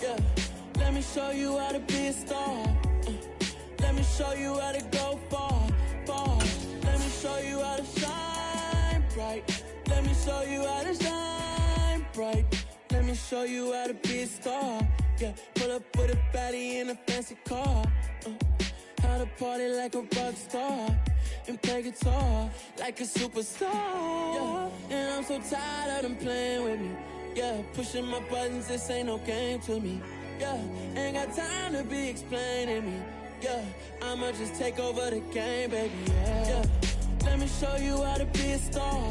Yeah, let me show you how to be a star. Let me show you how to go far, far. Let me show you how to shine bright. Let me show you how to shine bright. Let me show you how to be a star. Yeah, pull up with a baddie in a fancy car. How to party like a rock star and play guitar like a superstar. Yeah, and I'm so tired of them playing with me. Yeah, pushing my buttons, this ain't no game to me. Yeah, ain't got time to be explaining me. Yeah, I'ma just take over the game, baby. Yeah, let me show you how to be a star.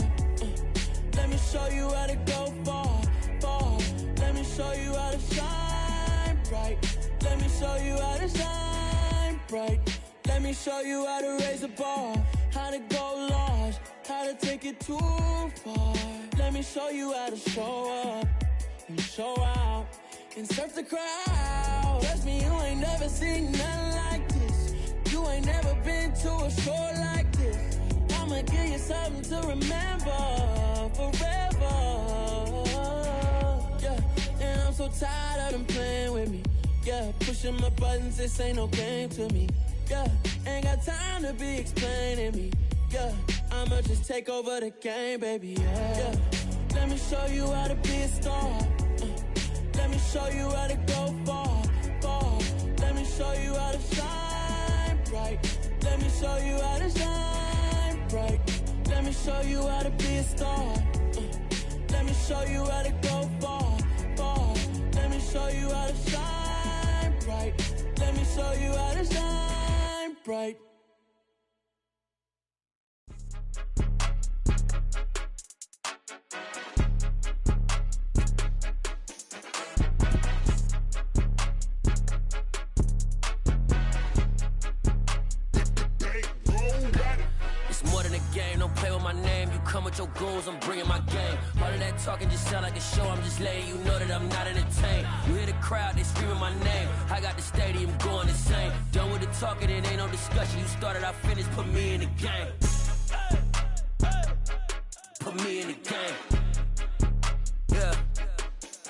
Let me show you how to go far, far. Let me show you how to shine bright. Let me show you how to shine bright. Let me show you how to raise a bar, how to go large, how to take it too far. Let me show you how to show up and show out and surf the crowd. Trust me, you ain't never seen nothing like this. You ain't never been to a show like this. I'ma give you something to remember forever. Yeah, and I'm so tired of them playing with me. Yeah, pushing my buttons, this ain't no game to me. Yeah, ain't got time to be explaining me. Yeah, I'ma just take over the game, baby. Yeah, let me show you how to be a star. Let me show you how to go far, far. Let me show you how to shine bright. Let me show you how to shine bright. Let me show you how to be a star. Let me show you how to go far, far. Let me show you how to shine bright. Let me show you how to shine bright. Don't play with my name, you come with your goons, I'm bringing my game. All of that talking just sound like a show, I'm just letting you know that I'm not entertained. You hear the crowd, they screaming my name, I got the stadium going insane. Done with the talking, it ain't no discussion. You started, I finished, put me in the game. Put me in the game. Yeah,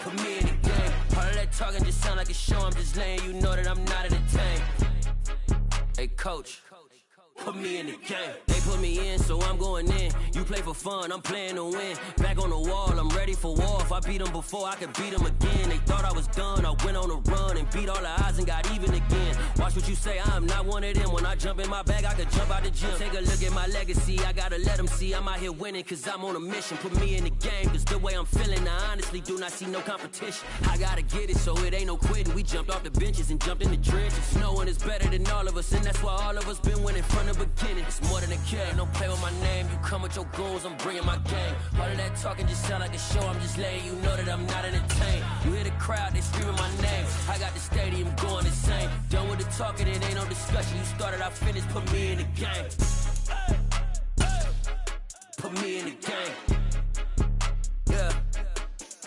put me in the game. All of that talking just sound like a show, I'm just letting you know that I'm not entertained. Hey coach, put me in the game. They put me in, so I'm going in. You play for fun, I'm playing to win. Back on the wall, I'm ready for war. If I beat them before, I could beat them again. They thought I was done, I went on a run and beat all the odds and got even again. Watch what you say, I'm not one of them. When I jump in my bag, I could jump out the gym. Take a look at my legacy, I gotta let them see I'm out here winning, cause I'm on a mission. Put me in the game, cause the way I'm feeling, I honestly do not see no competition. I gotta get it, so it ain't no quitting. We jumped off the benches and jumped in the trenches. No one is better than all of us, and that's why all of us been winning from the beginning. It's more than a game, don't play with my name. You come with your goons, I'm bringing my game. All of that talking just sound like a show, I'm just letting you know that I'm not entertained. You hear the crowd, they screaming my name, I got the stadium going insane. Done with the talking, it ain't no discussion. You started, I finished, put me in the game. Put me in the game. Yeah,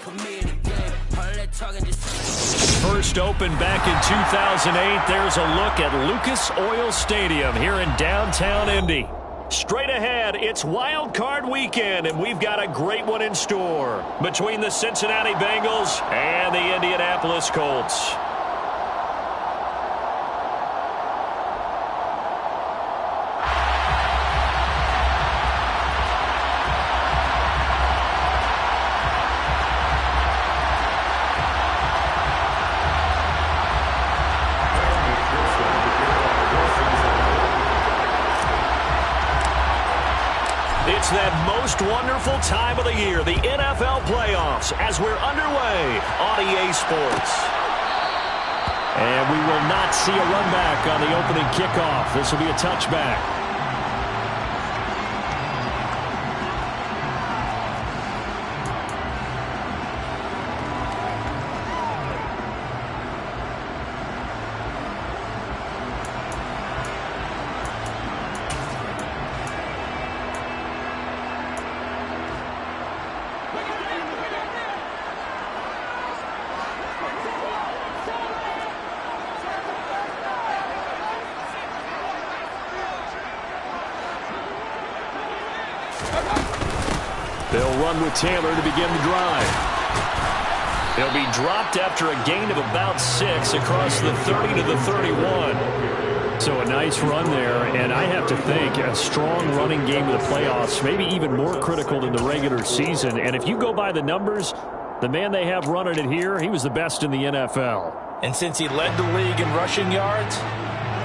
put me in the game. All of that talking just sound like... First opened back in 2008. There's a look at Lucas Oil Stadium here in downtown Indy. Straight ahead, it's Wild Card weekend, and we've got a great one in store between the Cincinnati Bengals and the Indianapolis Colts. It's that most wonderful time of the year, the NFL playoffs, as we're underway on EA Sports. And we will not see a run back on the opening kickoff. This will be a touchback. They'll run with Taylor to begin the drive. He'll be dropped after a gain of about 6 across the 30 to the 31. So a nice run there, and I have to think a strong running game of the playoffs, maybe even more critical than the regular season. And if you go by the numbers, the man they have running it here, he was the best in the NFL. And since he led the league in rushing yards,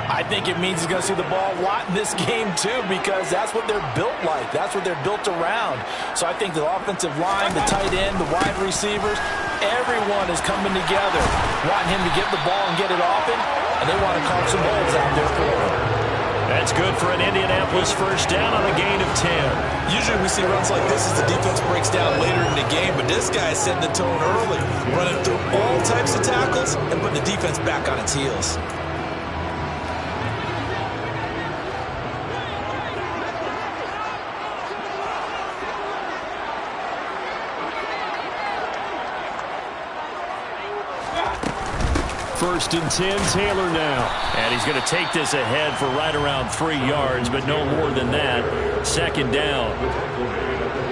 I think it means he's going to see the ball a lot in this game, too, because that's what they're built like. That's what they're built around. So I think the offensive line, the tight end, the wide receivers, everyone is coming together, wanting him to get the ball and get it often, and they want to carve some holes out there for him. That's good for an Indianapolis first down on a gain of 10. Usually we see runs like this as the defense breaks down later in the game, but this guy is setting the tone early, running through all types of tackles and putting the defense back on its heels. First and 10, Taylor now. And he's going to take this ahead for right around 3 yards, but no more than that. Second down.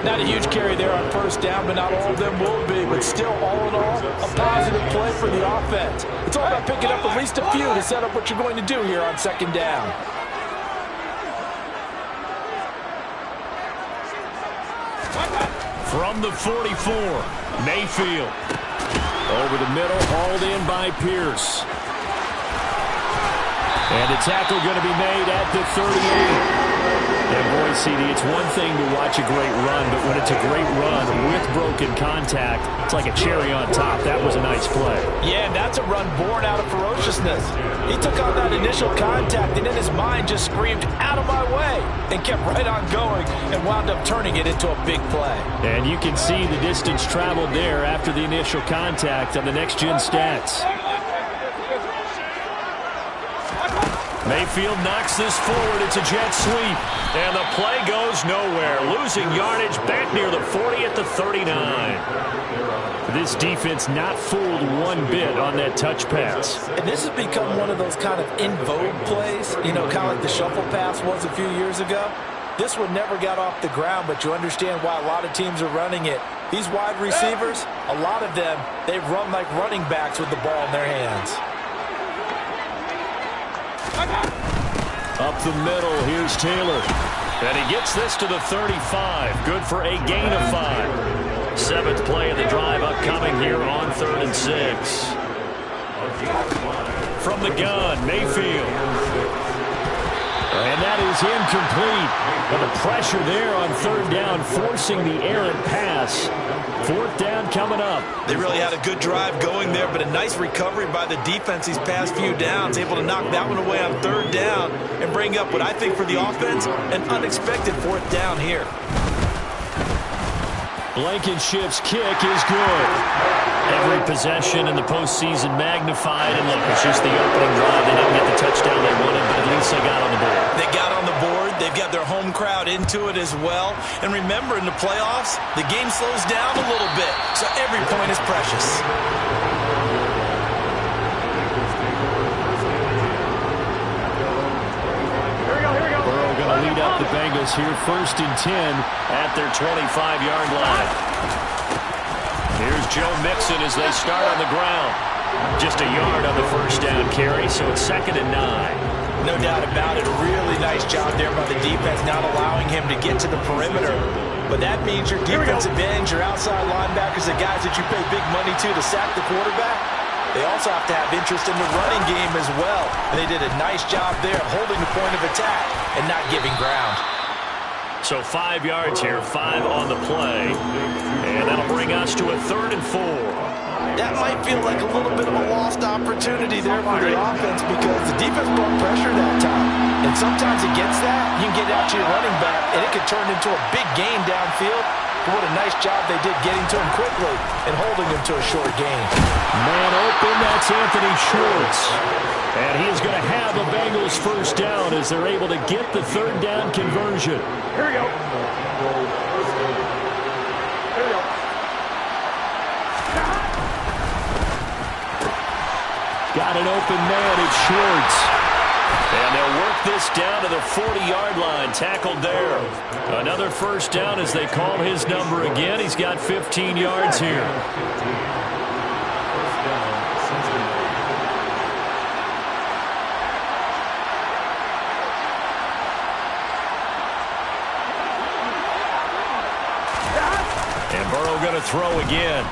Not a huge carry there on first down, but not all of them will be. But still, all in all, a positive play for the offense. It's all about picking up at least a few to set up what you're going to do here on second down. From the 44, Mayfield. Over the middle, hauled in by Pierce. And a tackle going to be made at the 38. And boy, CD, it's one thing to watch a great run, but when it's a great run with broken contact, it's like a cherry on top. That was a nice play. Yeah, and that's a run born out of ferociousness. He took on that initial contact, and in his mind just screamed, "Out of my way," and kept right on going and wound up turning it into a big play. And you can see the distance traveled there after the initial contact on the next-gen stats. Mayfield knocks this forward. It's a jet sweep. And the play goes nowhere. Losing yardage back near the 40 at the 39. This defense not fooled one bit on that touch pass. And this has become one of those kind of in vogue plays, you know, kind of like the shuffle pass was a few years ago. This one never got off the ground, but you understand why a lot of teams are running it. These wide receivers, a lot of them, they run like running backs with the ball in their hands. Up the middle, here's Taylor. And he gets this to the 35. Good for a gain of 5. 7th play of the drive upcoming here on 3rd and 6. From the gun, Mayfield. And that is incomplete. But the pressure there on 3rd down, forcing the errant pass. 4th down coming up. They really had a good drive going there, but a nice recovery by the defense these past few downs, able to knock that one away on 3rd down and bring up what I think for the offense, an unexpected 4th down here. Blankenship's kick is good. Every possession in the postseason magnified. And look, it's just the opening drive. They didn't get the touchdown they wanted, but at least they got on the board. They got on the board. They've got their home crowd into it as well. And remember, in the playoffs, the game slows down a little bit, so every point is precious. Burrow going to lead up the Bengals here, 1st and 10 at their 25-yard line. Here's Joe Mixon as they start on the ground. Just a yard on the first down carry, so it's 2nd and 9. No doubt about it. A really nice job there by the defense, not allowing him to get to the perimeter. But that means your defensive ends, your outside linebackers, the guys that you pay big money to sack the quarterback, they also have to have interest in the running game as well. And they did a nice job there holding the point of attack and not giving ground. So 5 yards here, 5 on the play. And that'll bring us to a 3rd and 4. That might feel like a little bit of a lost opportunity there for the offense because the defense brought pressure that time. And sometimes against that, you can get out to your running back, and it could turn into a big gain downfield. But what a nice job they did getting to him quickly and holding him to a short gain. Man open, that's Anthony Schwartz. And he is going to have the Bengals first down as they're able to get the 3rd down conversion. Here we go. Got an open man, it's Schwartz. And they'll work this down to the 40-yard line, tackled there. Another first down as they call his number again. He's got 15 yards here. throw again.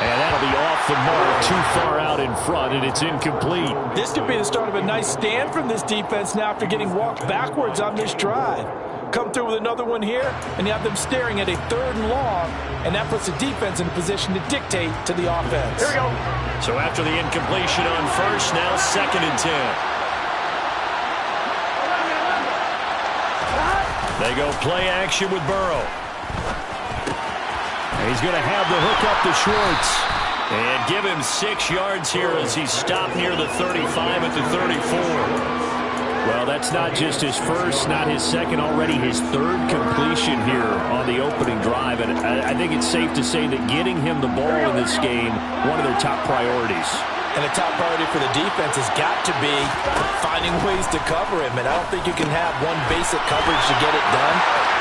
And that'll be off the mark, too far out in front, and it's incomplete. This could be the start of a nice stand from this defense now after getting walked backwards on this drive. Come through with another one here, and you have them staring at a 3rd and long, and that puts the defense in a position to dictate to the offense. Here we go. So after the incompletion on first, now 2nd and 10. They go play action with Burrow. He's going to have the hook up to Schwartz. And give him 6 yards here as he's stopped near the 35 at the 34. Well, that's not just his first, not his second, already his 3rd completion here on the opening drive. And I think it's safe to say that getting him the ball in this game, one of their top priorities. And the top priority for the defense has got to be finding ways to cover him. And I don't think you can have one basic coverage to get it done.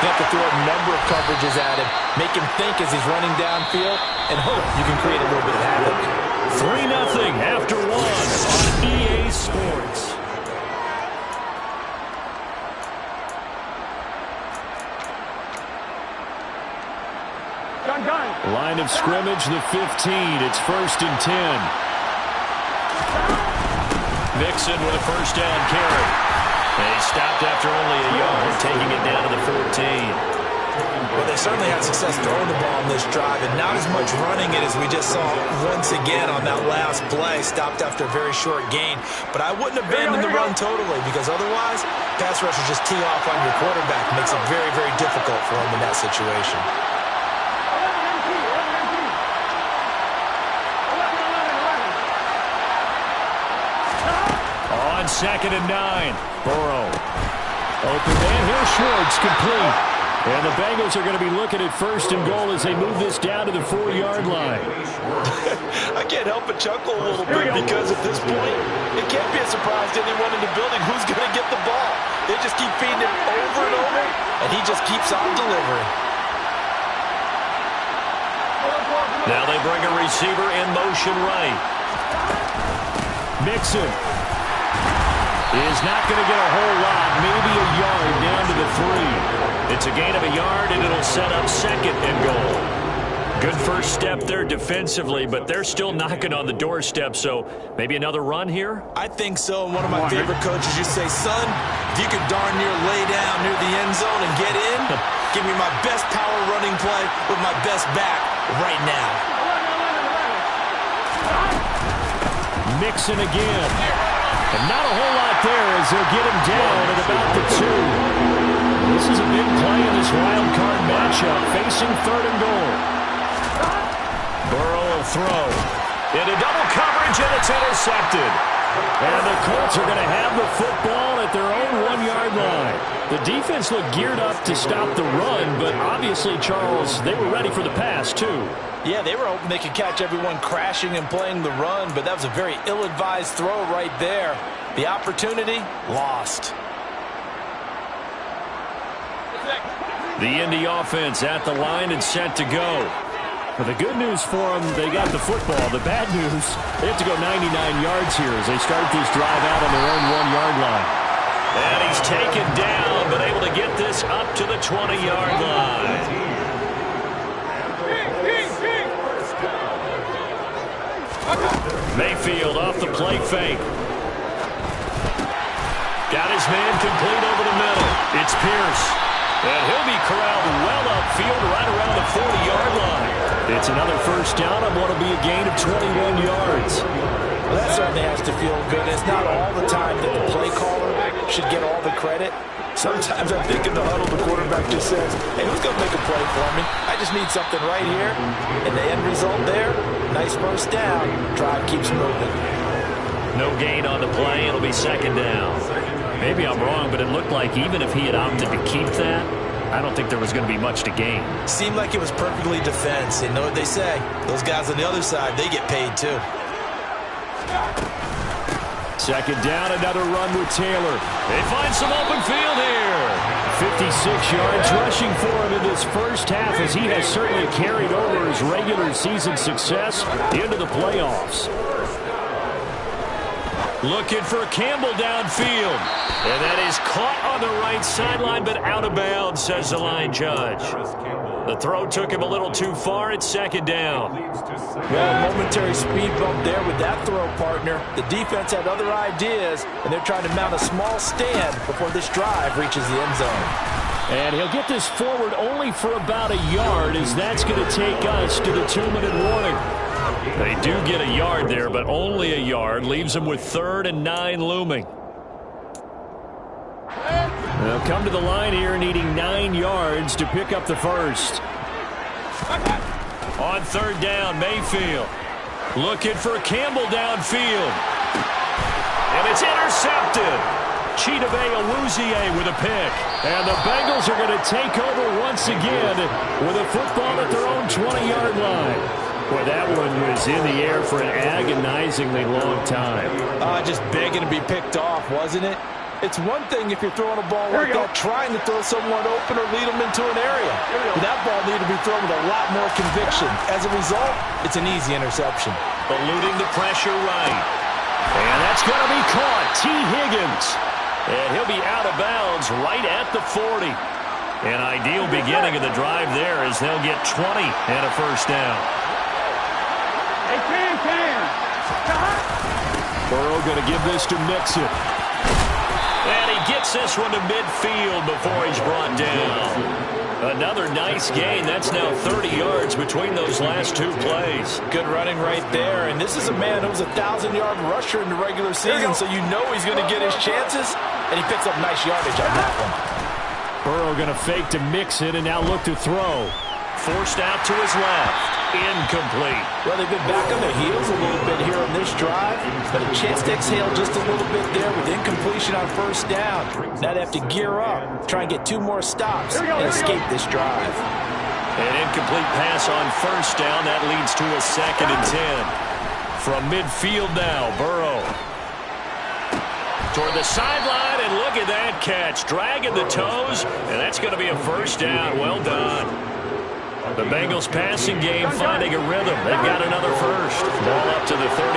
You have to throw a number of coverages at him, make him think as he's running downfield, and hope you can create a little bit of havoc. 3-0 after 1 on EA Sports. Line of scrimmage, the 15. It's 1st and 10. Mixon with a first down carry. And he stopped after only a yard, taking it down to the 14. Well, they certainly had success throwing the ball on this drive, and not as much running it as we just saw once again on that last play. Stopped after a very short gain. But I wouldn't abandon the run totally, because otherwise, pass rushers just tee off on your quarterback. Makes it very, very difficult for him in that situation. On 2nd and 9, Burrow. Open man, here's Schwartz, complete. And the Bengals are going to be looking at 1st and goal as they move this down to the 4-yard line. I can't help but chuckle a little bit because at this point, it can't be a surprise to anyone in the building who's going to get the ball. They just keep feeding him over and over, and he just keeps on delivering. Now they bring a receiver in motion right. Mixon is not going to get a whole lot, maybe a yard down to the 3. It's a gain of a yard, and it'll set up 2nd and goal. Good first step there defensively, but they're still knocking on the doorstep, so maybe another run here? I think so. And one of my favorite coaches used to say, son, if you could darn near lay down near the end zone and get in, give me my best power running play with my best back right now. Mixon again. And not a whole lot there as they'll get him down at about the 2. This is a big play in this wild card matchup, facing 3rd and goal. Burrow will throw. Into double coverage, and it's intercepted. And the Colts are going to have the football at their own 1-yard line. The defense looked geared up to stop the run, but obviously, Charles, they were ready for the pass, too. Yeah, they were hoping they could catch everyone crashing and playing the run, but that was a very ill-advised throw right there. The opportunity, lost. The Indy offense at the line and set to go. But the good news for them, they got the football. The bad news, they have to go 99 yards here as they start this drive out on their own 1-yard line. And he's taken down, but able to get this up to the 20-yard line. Mayfield off the play fake. Got his man complete over the middle. It's Pierce. And he'll be corralled well upfield right around the 40-yard line. It's another first down on what will be a gain of 21 yards. Well, that certainly has to feel good. It's not all the time that the play caller should get all the credit. Sometimes I think in the huddle, the quarterback just says, hey, who's going to make a play for me? I just need something right here. And the end result there, nice first down. Drive keeps moving. No gain on the play. It'll be 2nd down. Maybe I'm wrong, but it looked like even if he had opted to keep that, I don't think there was going to be much to gain. Seemed like it was perfectly defense. You know what they say. Those guys on the other side, they get paid too. 2nd down, another run with Taylor. They find some open field here. 56 yards rushing for him in this first half as he has certainly carried over his regular season success into the playoffs. Looking for Campbell downfield. And that is caught on the right sideline, but out of bounds, says the line judge. The throw took him a little too far. It's second down. Well, a momentary speed bump there with that throw, partner. The defense had other ideas, and they're trying to mount a small stand before this drive reaches the end zone. And he'll get this forward only for about a yard, as that's going to take us to the 2-minute warning. They do get a yard there, but only a yard. Leaves them with 3rd and 9 looming. They'll come to the line here needing 9 yards to pick up the first. On 3rd down, Mayfield looking for Campbell downfield. And it's intercepted. Chidobe Awuzie with a pick. And the Bengals are going to take over once again with a football at their own 20-yard line. Boy, that one was in the air for an agonizingly long time. Just begging to be picked off, wasn't it? It's one thing if you're throwing a ball like that, trying to throw someone open or lead them into an area. But that ball needed to be thrown with a lot more conviction. As a result, it's an easy interception. Eluding the pressure right. And that's going to be caught. T. Higgins. And he'll be out of bounds right at the 40. An ideal beginning of the drive there as they'll get 20 and a first down. Burrow going to give this to Mixon. And he gets this one to midfield before he's brought down. Another nice gain. That's now 30 yards between those last 2 plays. Good running right there. And this is a man who was a 1,000-yard rusher in the regular season, so you know he's going to get his chances. And he picks up nice yardage on that one. Burrow going to fake to Mixon and now look to throw. Forced out to his left. Incomplete. Well, they've been back on their heels a little bit here on this drive, but a chance to exhale just a little bit there with incompletion on 1st down. Now they have to gear up, try and get 2 more stops and escape this drive. An incomplete pass on 1st down. That leads to a 2nd and 10. From midfield now, Burrow. Toward the sideline, and look at that catch. Dragging the toes, and that's going to be a 1st down. Well done. The Bengals passing game finding a rhythm. They've got another first. Ball up to the 35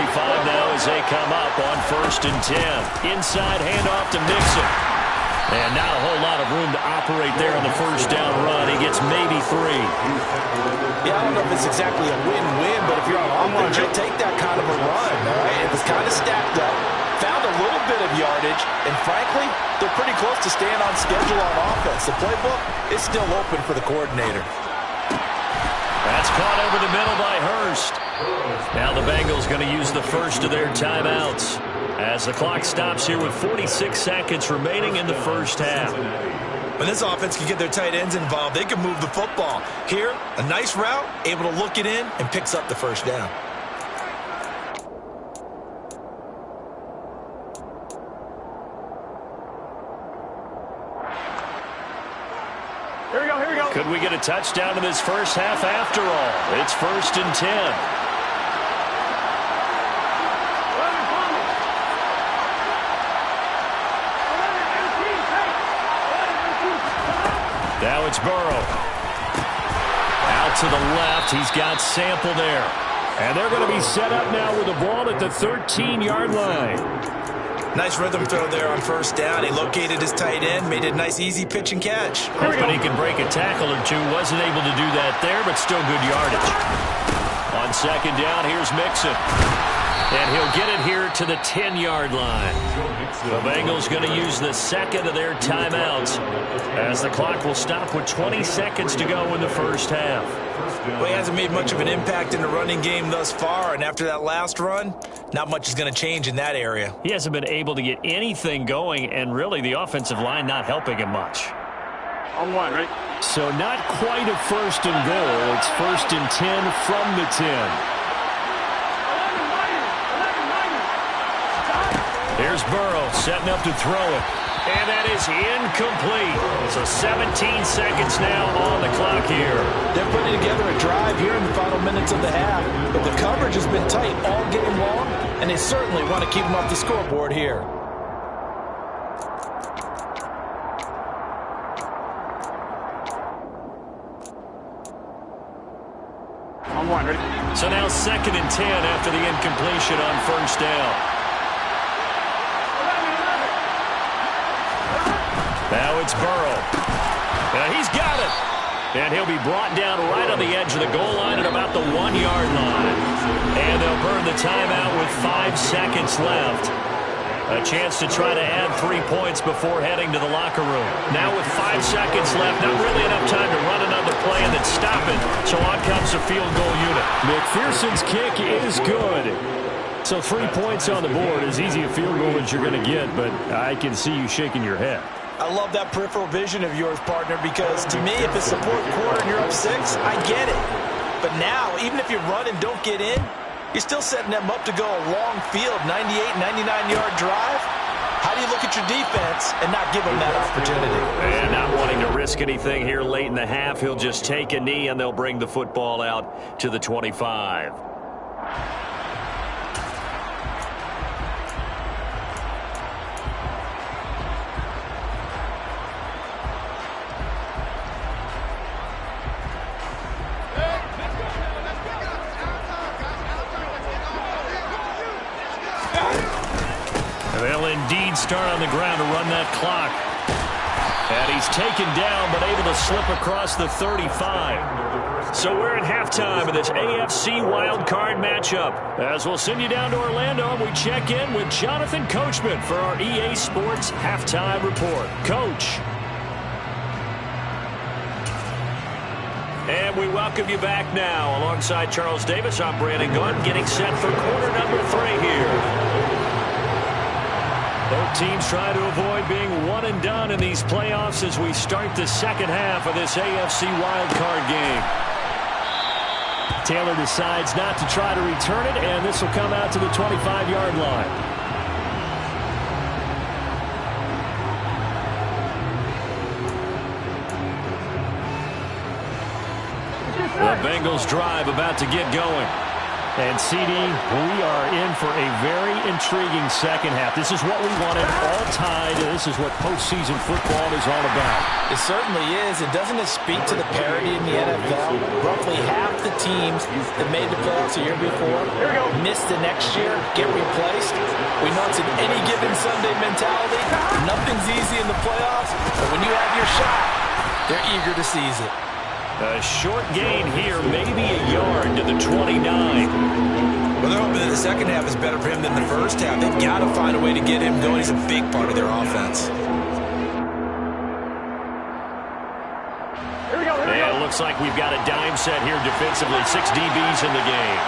now as they come up on 1st and 10. Inside handoff to Mixon. And not a whole lot of room to operate there on the 1st down run. He gets maybe 3. Yeah, I don't know if it's exactly a win-win, but if you're on offense, you'll take that kind of a run, all right? It was kind of stacked up, found a little bit of yardage, and frankly, they're pretty close to staying on schedule on offense. The playbook is still open for the coordinator. That's caught over the middle by Hurst. Now the Bengals going to use the first of their timeouts as the clock stops here with 46 seconds remaining in the 1st half. When this offense can get their tight ends involved, they can move the football. Here, a nice route, able to look it in, and picks up the 1st down. Could we get a touchdown in this 1st half after all? It's 1st and 10. Now it's Burrow. Out to the left. He's got Sample there. And they're going to be set up now with the ball at the 13-yard line. Nice rhythm throw there on 1st down. He located his tight end, made it a nice, easy pitch and catch. Hoping he can break a tackle or 2. Wasn't able to do that there, but still good yardage. On 2nd down, here's Mixon. And he'll get it here to the 10-yard line. The Bengals going to use the 2nd of their timeouts as the clock will stop with 20 seconds to go in the 1st half. Well, he hasn't made much of an impact in the running game thus far, and after that last run, not much is going to change in that area. He hasn't been able to get anything going, and really the offensive line not helping him much. On 1, right? So not quite a 1st and goal. It's 1st and 10 from the 10. Here's Burrow setting up to throw it. And that is incomplete. So 17 seconds now on the clock here. They're putting together a drive here in the final minutes of the half. But the coverage has been tight all game long, and they certainly want to keep them off the scoreboard here. On 1, ready? So now 2nd and 10 after the incompletion on 1st down. Now it's Burrow. He's got it. And he'll be brought down right on the edge of the goal line at about the 1-yard line. And they'll burn the timeout with 5 seconds left. A chance to try to add 3 points before heading to the locker room. Now with 5 seconds left, not really enough time to run another play and then stop it. So on comes the field goal unit. McPherson's kick is good. So 3 points on the board, as easy a field goal as you're going to get, but I can see you shaking your head. I love that peripheral vision of yours, partner, because to me, if it's the fourth quarter and you're up 6, I get it. But now, even if you run and don't get in, you're still setting them up to go a long field, 98, 99-yard drive. How do you look at your defense and not give them that opportunity? And not wanting to risk anything here late in the half, he'll just take a knee and they'll bring the football out to the 25. They'll indeed start on the ground to run that clock. And he's taken down, but able to slip across the 35. So we're at halftime of this AFC Wildcard matchup. As we'll send you down to Orlando, and we check in with Jonathan Coachman for our EA Sports Halftime Report. Coach. And we welcome you back now. Alongside Charles Davis, I'm Brandon Gunn, getting set for quarter number 3 here. Both teams try to avoid being one and done in these playoffs as we start the second half of this AFC wildcard game. Taylor decides not to try to return it, and this will come out to the 25-yard line. The Bengals drive about to get going. And, CD, we are in for a very intriguing second half. This is what we wanted, all tied. This is what postseason football is all about. It certainly is. And doesn't it speak to the parity in the NFL? Roughly half the teams that made the playoffs a year before missed the next year, get replaced. We know it's an any given Sunday mentality. Nothing's easy in the playoffs, but when you have your shot, they're eager to seize it. A short gain here, maybe a yard to the 29. Well, they're hoping that the second half is better for him than the first half. They've got to find a way to get him going. He's a big part of their offense. And it looks like we've got a dime set here defensively. 6 DBs in the game.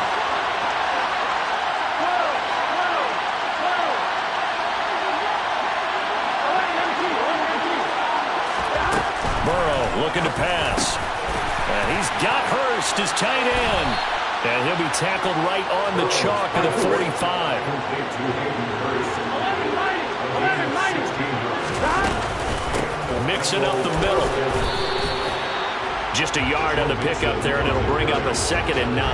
Burrow looking to pass. And he's got Hurst, his tight end. And he'll be tackled right on the chalk of the 45. Mixing up the middle. Just a yard on the pickup there, and it'll bring up a 2nd and 9.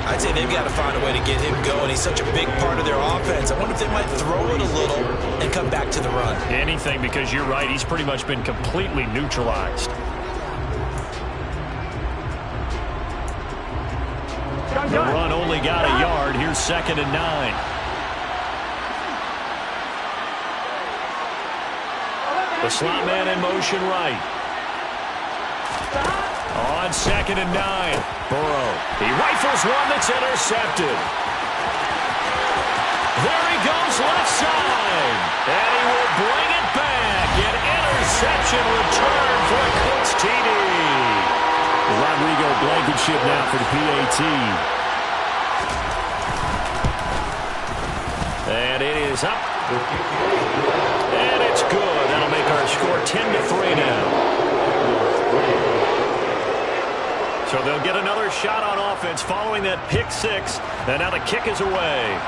I'd say they've got to find a way to get him going. He's such a big part of their offense. I wonder if they might throw it a little and come back to the run. Anything, because you're right. He's pretty much been completely neutralized. The run only got a yard. Here's 2nd and 9. The slot man in motion right. On 2nd and 9. Burrow. He rifles one that's intercepted. There he goes left side. And he will bring it back. An interception return for a Colts TD. Rodrigo Blankenship now for the PAT. And it is up. And it's good. That'll make our score 10-3 now. So they'll get another shot on offense following that pick 6. And now the kick is away.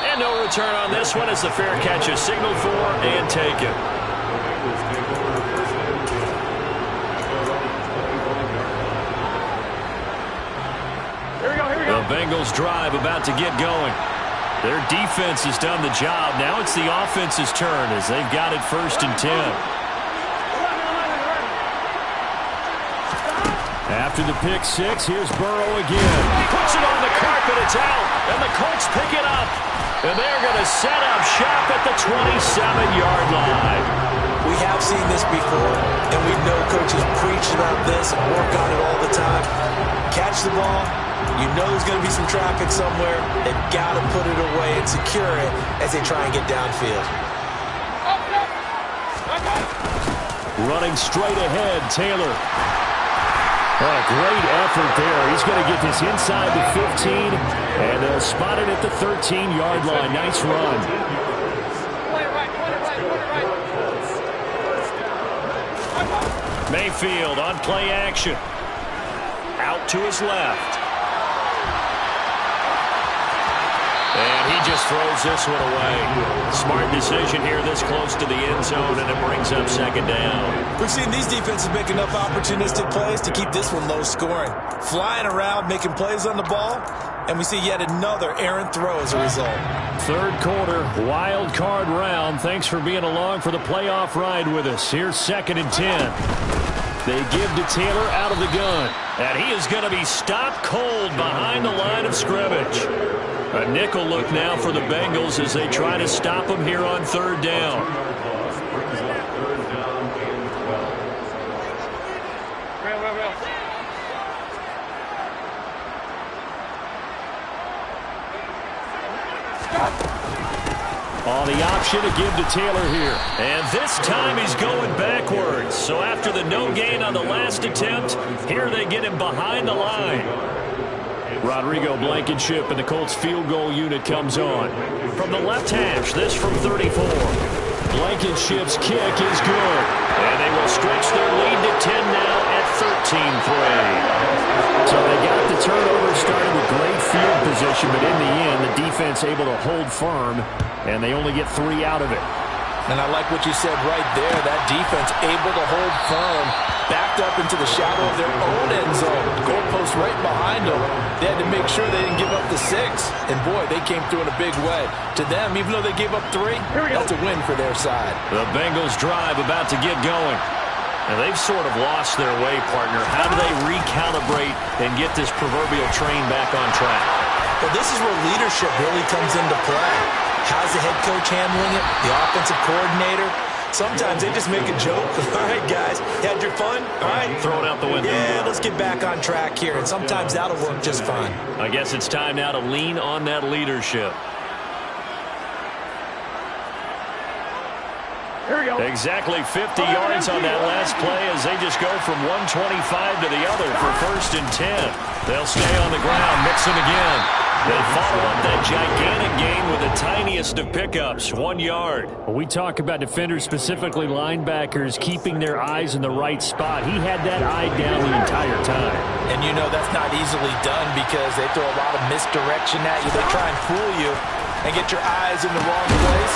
And no return on this one as the fair catch is signaled for and taken. The Bengals drive about to get going. Their defense has done the job. Now it's the offense's turn as they've got it 1st and 10. After the pick 6, here's Burrow again. Puts it on the carpet. It's out. And the Colts pick it up. And they're going to set up shop at the 27-yard line. We have seen this before, and we know coaches preach about this and work on it all the time. Catch the ball. You know there's going to be some traffic somewhere. They've got to put it away and secure it as they try and get downfield. Running straight ahead, Taylor. Oh, a great effort there. He's going to get this inside the 15, and they'll spot it at the 13-yard line. Nice run. Mayfield on play action. Out to his left. And he just throws this one away. Smart decision here this close to the end zone, and it brings up second down. We've seen these defenses make enough opportunistic plays to keep this one low scoring. Flying around, making plays on the ball, and we see yet another errant throw as a result. Third quarter, wild card round. Thanks for being along for the playoff ride with us. Here's 2nd and 10. They give to Taylor out of the gun. And he is going to be stopped cold behind the line of scrimmage. A nickel look now for the Bengals as they try to stop him here on 3rd down. On the option to give to Taylor here. And this time he's going backwards. So after the no gain on the last attempt, here they get him behind the line. Rodrigo Blankenship and the Colts field goal unit comes on. From the left hash, this from 34. Blankenship's kick is good. And they will stretch their lead to 10 now at 13-3. So they got the turnover started with great field position, but in the end, the defense able to hold firm, and they only get 3 out of it. And I like what you said right there. That defense able to hold firm, backed up into the shadow of their own end zone. Goalpost right behind them. They had to make sure they didn't give up the 6. And, boy, they came through in a big way. To them, even though they gave up 3, that's a win for their side. The Bengals drive about to get going. And they've sort of lost their way, partner. How do they recalibrate and get this proverbial train back on track? Well, this is where leadership really comes into play. How's the head coach handling it? The offensive coordinator? Sometimes they just make a joke. All right, guys, you had your fun? All right. Throw it out the window. Yeah, let's get back on track here. And sometimes that'll work just fine. I guess it's time now to lean on that leadership. Here we go. Exactly 50 yards on that last play as they just go from 125 to the other for 1st and 10. They'll stay on the ground, Mixon again. They follow up that gigantic gain with the tiniest of pickups, 1 yard. When we talk about defenders, specifically linebackers, keeping their eyes in the right spot, he had that eye down the entire time. And you know that's not easily done because they throw a lot of misdirection at you. They try and fool you and get your eyes in the wrong place.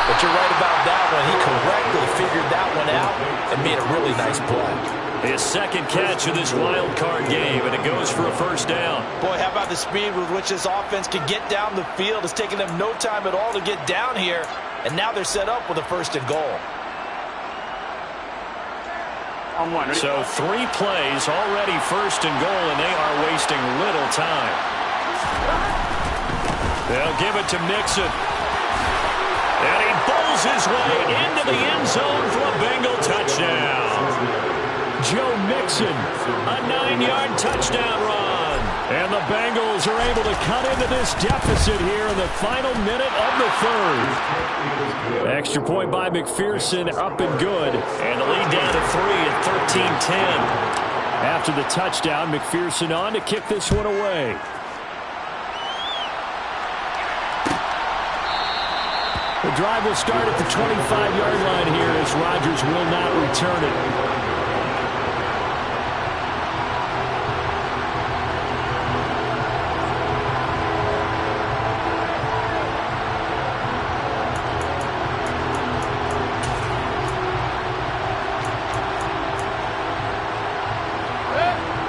But you're right about that one. He correctly figured that one out and made a really nice play. His 2nd catch of this wild card game, and it goes for a 1st down. Boy, how about the speed with which this offense can get down the field? It's taken them no time at all to get down here, and now they're set up with a 1st and goal. On 1. Ready? So 3 plays, already 1st and goal, and they are wasting little time. They'll give it to Mixon. And he bowls his way into the end zone for a Bengal touchdown. Joe Mixon, a 9-yard touchdown run. And the Bengals are able to cut into this deficit here in the final minute of the 3rd. Extra point by McPherson, up and good. And the lead down to 3 at 13-10. After the touchdown, McPherson on to kick this one away. The drive will start at the 25-yard line here as Rodgers will not return it.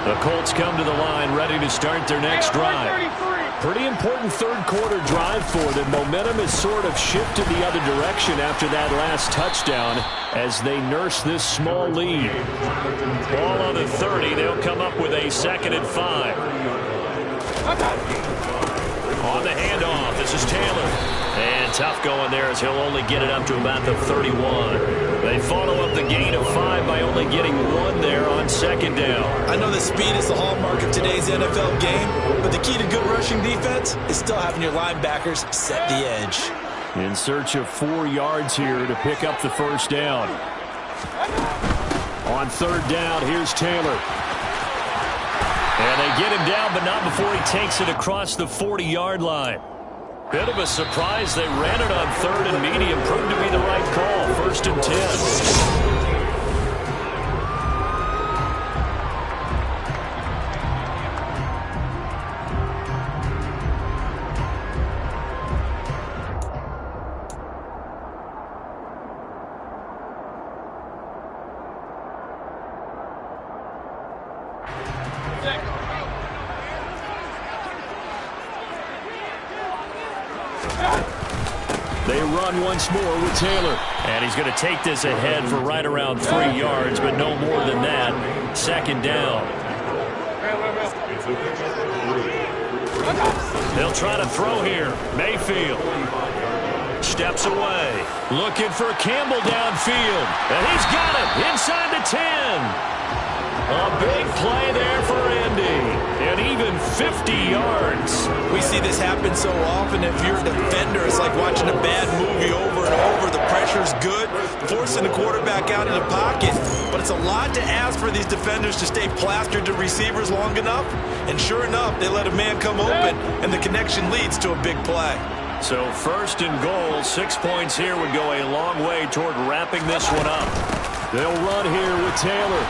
The Colts come to the line ready to start their next drive. Pretty important 3rd quarter drive for them. Momentum has sort of shifted the other direction after that last touchdown as they nurse this small lead. Ball on the 30. They'll come up with a 2nd and 5. On the handoff, this is Taylor. And tough going there as he'll only get it up to about the 31. They follow up the gain of 5 by only getting 1 there on second down. I know that speed is the hallmark of today's NFL game, but the key to good rushing defense is still having your linebackers set the edge. In search of 4 yards here to pick up the first down. On third down, here's Taylor. And they get him down, but not before he takes it across the 40-yard line. Bit of a surprise. They ran it on third and medium. Proved to be the right call. 1st and 10. They run once more with Taylor. And he's going to take this ahead for right around 3 yards, but no more than that. Second down. They'll try to throw here. Mayfield steps away. Looking for Campbell downfield. And he's got it inside the 10. A big play there for Indy. And even 50 yards. We see this happen so often. If you're a defender, it's like watching a bad movie over and over. The pressure's good, forcing the quarterback out of the pocket. But it's a lot to ask for these defenders to stay plastered to receivers long enough. And sure enough, they let a man come open, and the connection leads to a big play. So 1st and goal, 6 points here would go a long way toward wrapping this one up. They'll run here with Taylor.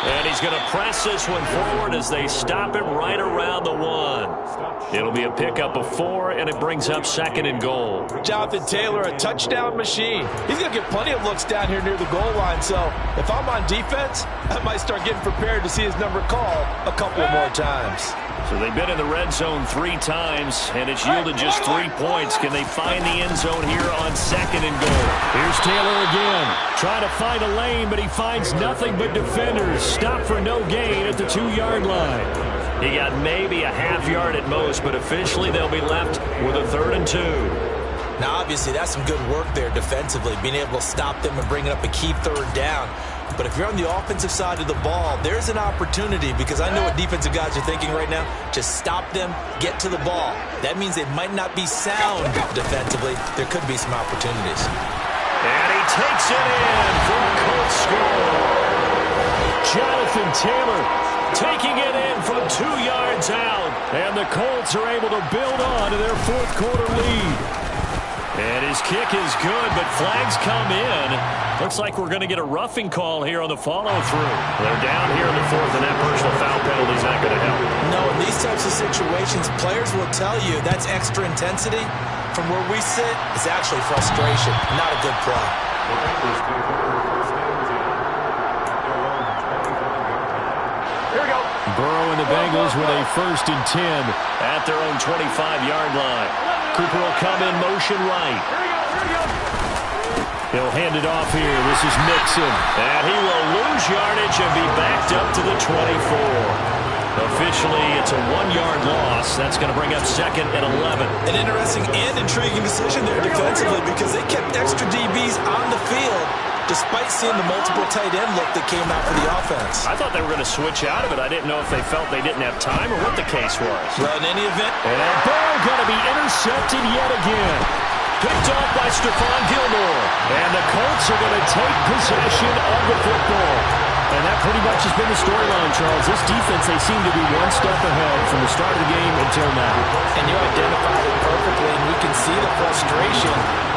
And he's going to press this one forward as they stop it right around the 1. It'll be a pickup of 4, and it brings up 2nd and goal. Jonathan Taylor, a touchdown machine. He's going to get plenty of looks down here near the goal line. So if I'm on defense, I might start getting prepared to see his number called a couple of more times. So they've been in the red zone 3 times, and it's yielded just 3 points. Can they find the end zone here on 2nd and goal? Here's Taylor again. Trying to find a lane, but he finds nothing but defenders. Stop for no gain at the 2-yard line. He got maybe a half yard at most, but officially they'll be left with a 3rd and 2. Now, obviously, that's some good work there defensively, being able to stop them and bringing up a key 3rd down. But if you're on the offensive side of the ball, there's an opportunity, because I know what defensive guys are thinking right now. Just stop them, get to the ball. That means they might not be sound defensively. There could be some opportunities. And he takes it in for a Colts score. Jonathan Taylor taking it in from 2 yards out. And the Colts are able to build on to their 4th quarter lead. And his kick is good, but flags come in. Looks like we're going to get a roughing call here on the follow-through. They're down here in the 4th, and that personal foul penalty is not going to help. No, in these types of situations, players will tell you that's extra intensity. From where we sit, it's actually frustration, not a good play. Here we go. Burrow and the Bengals with a 1st and 10 at their own 25-yard line. Cooper will come in motion right. He'll hand it off here. This is Mixon. And he will lose yardage and be backed up to the 24. Officially, it's a 1-yard loss. That's going to bring up 2nd and 11. An interesting and intriguing decision there defensively, because they kept extra DBs on the field despite seeing the multiple tight end look that came out for the offense. I thought they were going to switch out of it. I didn't know if they felt they didn't have time or what the case was. Well, in any event. And Burrow going to be intercepted yet again. Picked off by Stephon Gilmore. And the Colts are going to take possession of the football. And that pretty much has been the storyline, Charles. This defense, they seem to be one step ahead from the start of the game until now. And you identified it perfectly, and we can see the frustration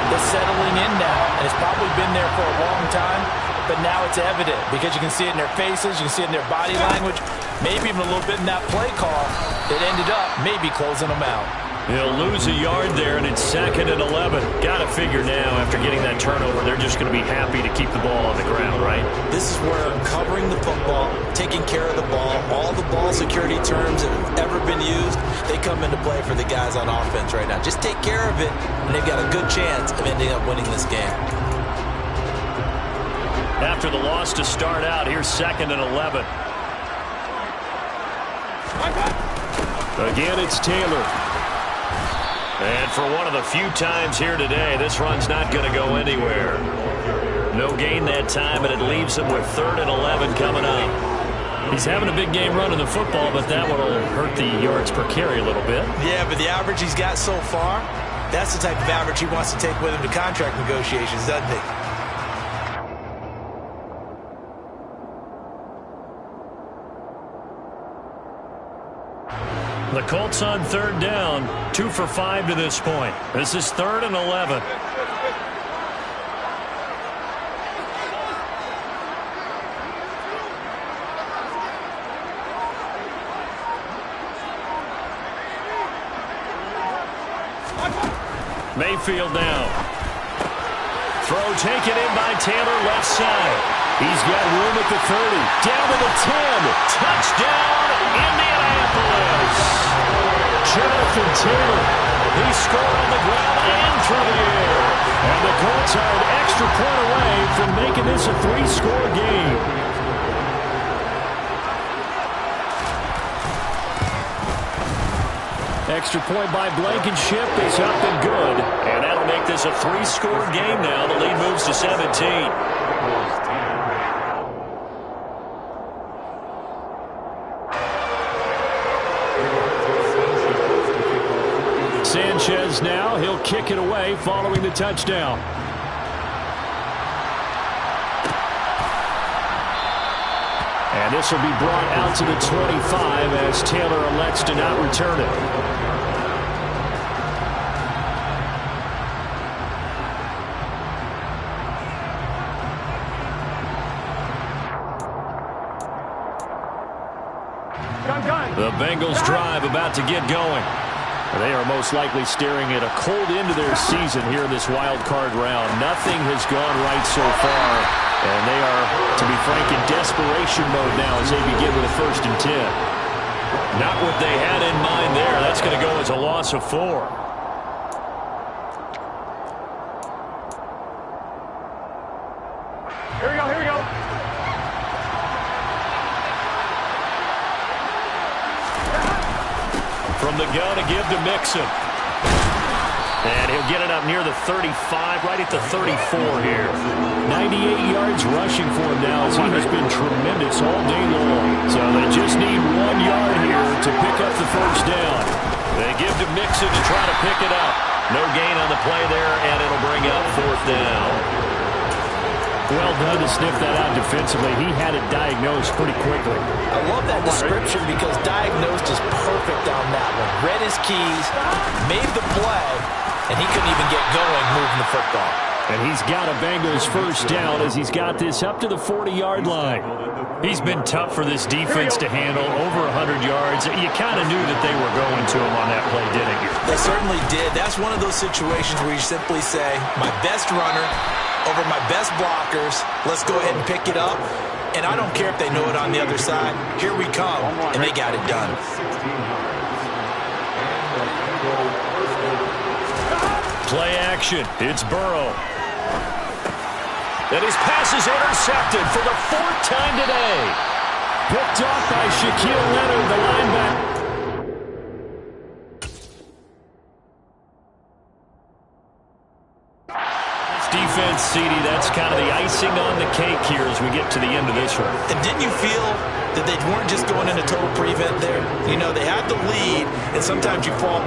that's settling in now. And it's probably been there for a long time, but now it's evident because you can see it in their faces, you can see it in their body language, maybe even a little bit in that play call that ended up maybe closing them out. He'll lose a yard there, and it's 2nd and 11. Got to figure now, after getting that turnover, they're just going to be happy to keep the ball on the ground, right? This is where covering the football, taking care of the ball, all the ball security terms that have ever been used, they come into play for the guys on offense right now. Just take care of it, and they've got a good chance of ending up winning this game. After the loss to start out, here's 2nd and 11. Again, it's Taylor. And for one of the few times here today, this run's not going to go anywhere. No gain that time, and it leaves him with 3rd and 11 coming up. He's having a big game running the football, but that one will hurt the yards per carry a little bit. Yeah, but the average he's got so far, that's the type of average he wants to take with him to contract negotiations, doesn't he? The Colts on 3rd down, 2 for 5 to this point. This is 3rd and 11. Mayfield now. Throw taken in by Taylor, left side. He's got room at the 30. Down to the 10. Touchdown, Indianapolis. Jonathan Taylor. He scored on the ground and through the air. And the Colts are an extra point away from making this a 3-score game. Extra point by Blankenship is up and good. And that'll make this a 3-score game now. The lead moves to 17. Sanchez now. He'll kick it away following the touchdown. And this will be brought out to the 25 as Taylor elects to not return it. The Bengals drive about to get going. They are most likely staring at a cold end to their season here in this wild card round. Nothing has gone right so far, and they are, to be frank, in desperation mode now as they begin with a 1st and 10. Not what they had in mind there. That's going to go as a loss of 4. Here we go, here we go. From the gun to give to Mixon. And he'll get it up near the 35, right at the 34 here. 98 yards rushing for him now as he has been tremendous all day long. So they just need 1 yard here to pick up the 1st down. They give to Mixon to try to pick it up. No gain on the play there, and it'll bring up 4th down. Well done to sniff that out defensively. He had it diagnosed pretty quickly. I love that description because diagnosed is perfect on that one. Read his keys, made the play, and he couldn't even get going moving the football. And he's got a Bengals 1st down as he's got this up to the 40-yard line. He's been tough for this defense to handle, over 100 yards. You kind of knew that they were going to him on that play, didn't you? They certainly did. That's one of those situations where you simply say, my best runner over my best blockers, let's go ahead and pick it up. And I don't care if they know it on the other side. Here we come, and they got it done. Play action. It's Burrow. And his pass is intercepted for the 4th time today. Picked off by Shaquille Leonard, the linebacker. Defense, CD, that's kind of the icing on the cake here as we get to the end of this one. And didn't you feel that they weren't just going into total prevent there? You know, they had the lead, and sometimes you fall back.